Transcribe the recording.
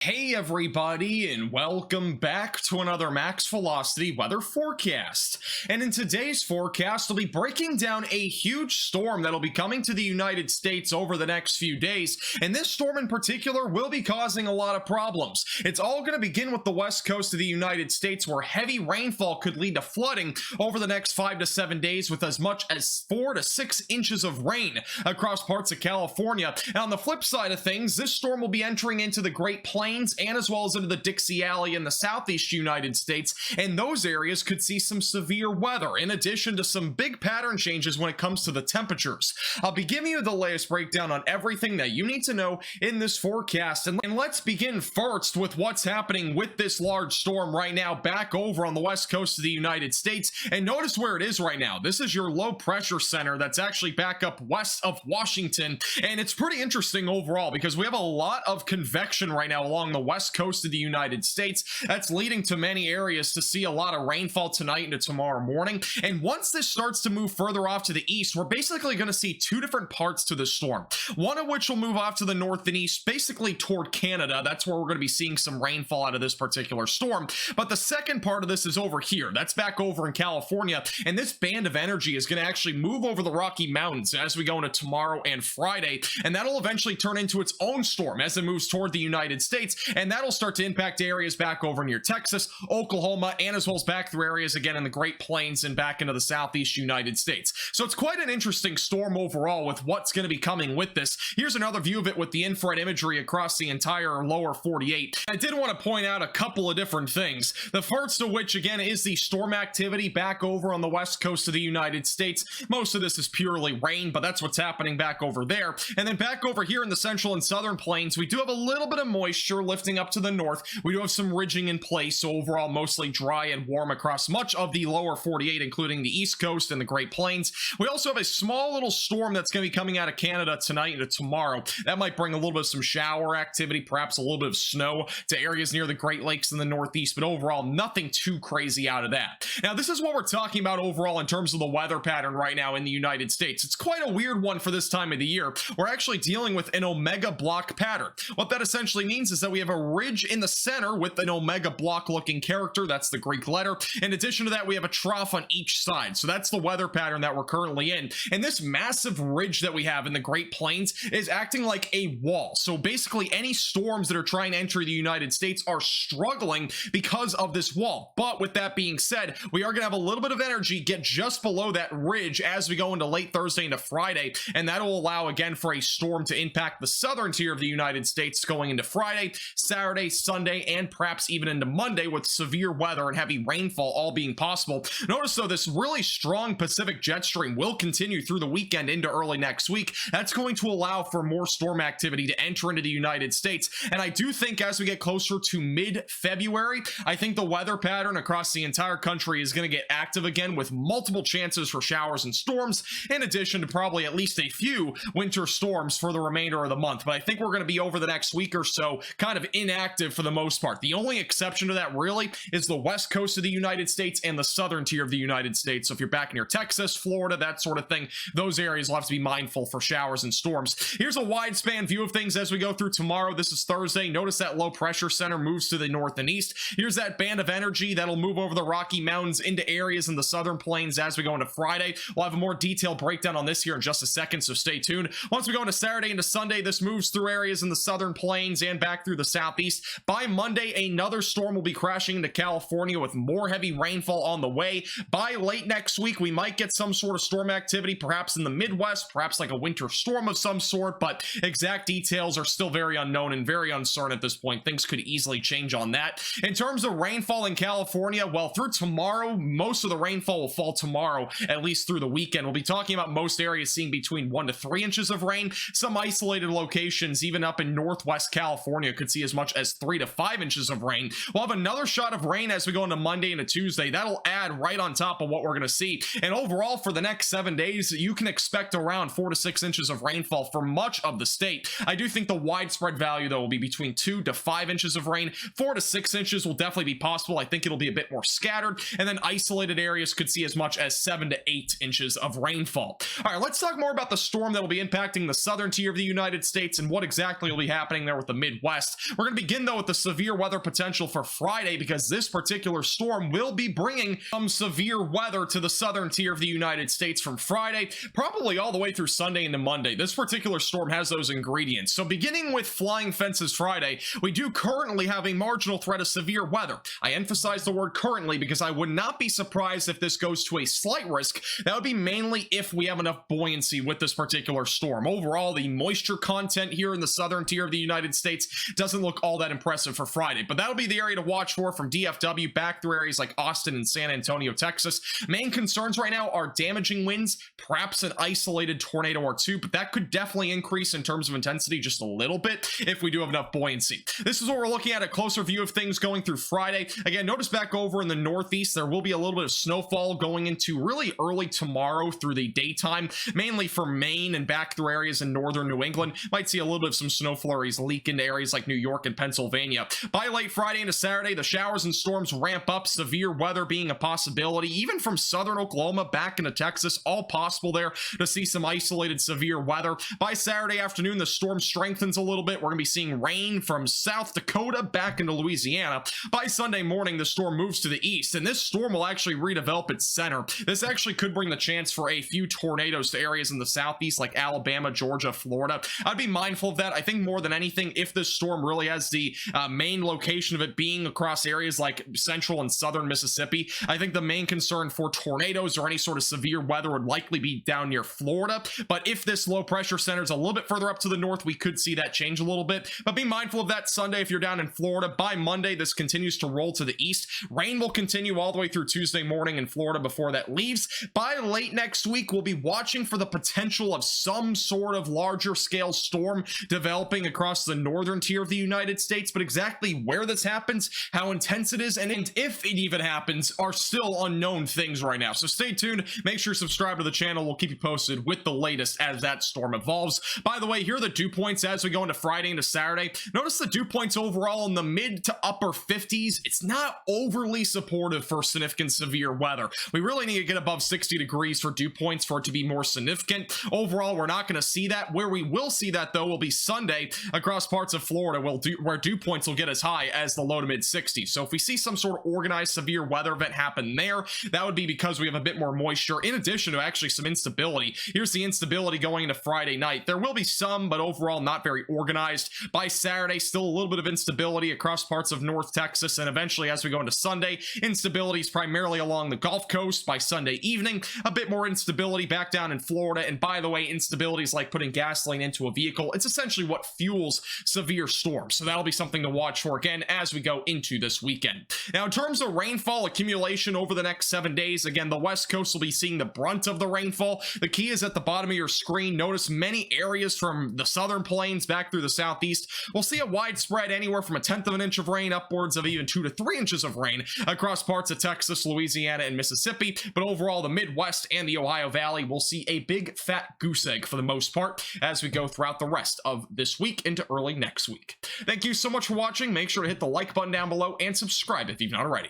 Hey everybody, and welcome back to another Max Velocity weather forecast. And in today's forecast, I'll be breaking down a huge storm that'll be coming to the United States over the next few days. And this storm in particular will be causing a lot of problems. It's all going to begin with the west coast of the United States, where heavy rainfall could lead to flooding over the next 5 to 7 days, with as much as 4 to 6 inches of rain across parts of California. And on the flip side of things, this storm will be entering into the Great Plains and as well as into the Dixie Alley in the southeast United States, and those areas could see some severe weather in addition to some big pattern changes when it comes to the temperatures. I'll be giving you the latest breakdown on everything that you need to know in this forecast, and let's begin first with what's happening with this large storm right now back over on the west coast of the United States. And notice where it is right now. This is your low pressure center that's actually back up west of Washington, and it's pretty interesting overall because we have a lot of convection right now along the west coast of the United States. That's leading to many areas to see a lot of rainfall tonight into tomorrow morning. And once this starts to move further off to the east, we're basically going to see two different parts to the storm. One of which will move off to the north and east, basically toward Canada. That's where we're going to be seeing some rainfall out of this particular storm. But the second part of this is over here. That's back over in California. And this band of energy is going to actually move over the Rocky Mountains as we go into tomorrow and Friday. And that'll eventually turn into its own storm as it moves toward the United States. And that'll start to impact areas back over near Texas, Oklahoma, and as well as back through areas again in the Great Plains and back into the southeast United States. So it's quite an interesting storm overall with what's going to be coming with this. Here's another view of it with the infrared imagery across the entire lower 48. I did want to point out a couple of different things. The first of which again is the storm activity back over on the west coast of the United States. Most of this is purely rain, but that's what's happening back over there. And then back over here in the central and southern plains, we do have a little bit of moisture lifting up to the north. We do have some ridging in place, so overall mostly dry and warm across much of the lower 48, including the east coast and the Great Plains. We also have a small little storm that's going to be coming out of Canada tonight into tomorrow. That might bring a little bit of some shower activity, perhaps a little bit of snow to areas near the Great Lakes in the northeast, but overall nothing too crazy out of that. Now this is what we're talking about overall in terms of the weather pattern right now in the United States. It's quite a weird one for this time of the year. We're actually dealing with an omega block pattern. What that essentially means is that we have a ridge in the center with an omega block looking character. That's the Greek letter. In addition to that, we have a trough on each side. So that's the weather pattern that we're currently in. And this massive ridge that we have in the Great Plains is acting like a wall. So basically any storms that are trying to enter the United States are struggling because of this wall. But with that being said, we are going to have a little bit of energy get just below that ridge as we go into late Thursday into Friday. And that will allow again for a storm to impact the southern tier of the United States going into Friday, Saturday, Sunday, and perhaps even into Monday, with severe weather and heavy rainfall all being possible. Notice though, this really strong Pacific jet stream will continue through the weekend into early next week. That's going to allow for more storm activity to enter into the United States. And I do think as we get closer to mid-February, I think the weather pattern across the entire country is going to get active again with multiple chances for showers and storms, in addition to probably at least a few winter storms for the remainder of the month. But I think we're going to be over the next week or so kind of inactive for the most part. The only exception to that really is the west coast of the United States and the southern tier of the United States. So if you're back near Texas, Florida, that sort of thing, those areas will have to be mindful for showers and storms. Here's a wide span view of things as we go through tomorrow. This is Thursday. Notice that low pressure center moves to the north and east. Here's that band of energy that'll move over the Rocky Mountains into areas in the southern plains as we go into Friday. We'll have a more detailed breakdown on this here in just a second, so stay tuned. Once we go into Saturday into Sunday, this moves through areas in the southern plains and back through the southeast. By Monday, another storm will be crashing into California with more heavy rainfall on the way. By late next week, we might get some sort of storm activity, perhaps in the Midwest, perhaps like a winter storm of some sort, but exact details are still very unknown and very uncertain at this point. Things could easily change on that. In terms of rainfall in California, well, through tomorrow, most of the rainfall will fall tomorrow, at least through the weekend. We'll be talking about most areas seeing between 1 to 3 inches of rain. Some isolated locations, even up in northwest California, could see as much as 3 to 5 inches of rain. We'll have another shot of rain as we go into Monday and a Tuesday. That'll add right on top of what we're going to see. And overall, for the next 7 days, you can expect around 4 to 6 inches of rainfall for much of the state. I do think the widespread value, though, will be between 2 to 5 inches of rain. 4 to 6 inches will definitely be possible. I think it'll be a bit more scattered. And then isolated areas could see as much as 7 to 8 inches of rainfall. All right, let's talk more about the storm that will be impacting the southern tier of the United States and what exactly will be happening there with the Midwest. forecast. We're going to begin though with the severe weather potential for Friday, because this particular storm will be bringing some severe weather to the southern tier of the United States from Friday, probably all the way through Sunday into Monday. This particular storm has those ingredients. So beginning with flying fences Friday, we do currently have a marginal threat of severe weather. I emphasize the word currently because I would not be surprised if this goes to a slight risk. That would be mainly if we have enough buoyancy with this particular storm. Overall, the moisture content here in the southern tier of the United States doesn't look all that impressive for Friday, but that'll be the area to watch for from DFW back through areas like Austin and San Antonio, Texas. Main concerns right now are damaging winds, perhaps an isolated tornado or two, but that could definitely increase in terms of intensity just a little bit if we do have enough buoyancy. This is what we're looking at, a closer view of things going through Friday. Again, notice back over in the northeast, there will be a little bit of snowfall going into really early tomorrow through the daytime, mainly for Maine and back through areas in northern New England. Might see a little bit of some snow flurries leak into areas like New York and Pennsylvania. By late Friday into Saturday, the showers and storms ramp up, severe weather being a possibility, even from southern Oklahoma back into Texas, all possible there to see some isolated severe weather. By Saturday afternoon, the storm strengthens a little bit. We're going to be seeing rain from South Dakota back into Louisiana. By Sunday morning, the storm moves to the east, and this storm will actually redevelop its center. This actually could bring the chance for a few tornadoes to areas in the southeast like Alabama, Georgia, Florida. I'd be mindful of that. I think more than anything, if this storm really has the main location of it being across areas like central and southern Mississippi, I think the main concern for tornadoes or any sort of severe weather would likely be down near Florida. But if this low pressure center is a little bit further up to the north, we could see that change a little bit. But be mindful of that Sunday if you're down in Florida. By Monday, this continues to roll to the east. Rain will continue all the way through Tuesday morning in Florida before that leaves. By late next week, we'll be watching for the potential of some sort of larger scale storm developing across the northern tier of the United States, but exactly where this happens, how intense it is, and if it even happens are still unknown things right now. So stay tuned, make sure you subscribe to the channel. We'll keep you posted with the latest as that storm evolves. By the way, here are the dew points as we go into Friday into Saturday. Notice the dew points overall in the mid to upper 50s. It's not overly supportive for significant severe weather. We really need to get above 60 degrees for dew points for it to be more significant. Overall, we're not going to see that. Where we will see that though will be Sunday across parts of Florida where dew points will get as high as the low to mid 60s. So if we see some sort of organized severe weather event happen there, that would be because we have a bit more moisture in addition to actually some instability. Here's the instability going into Friday night. There will be some, but overall not very organized. By Saturday, still a little bit of instability across parts of North Texas, and eventually as we go into Sunday, instability is primarily along the Gulf Coast. By Sunday evening, a bit more instability back down in Florida. And by the way, instability is like putting gasoline into a vehicle. It's essentially what fuels severe storms. So that'll be something to watch for again as we go into this weekend. Now, in terms of rainfall accumulation over the next 7 days, again, the West Coast will be seeing the brunt of the rainfall. The key is at the bottom of your screen. Notice many areas from the southern plains back through the southeast. We'll see a widespread anywhere from 1/10 of an inch of rain upwards of even 2 to 3 inches of rain across parts of Texas, Louisiana, and Mississippi. But overall, the Midwest and the Ohio Valley will see a big fat goose egg for the most part as we go throughout the rest of this week into early next week. Thank you so much for watching. Make sure to hit the like button down below and subscribe if you've not already.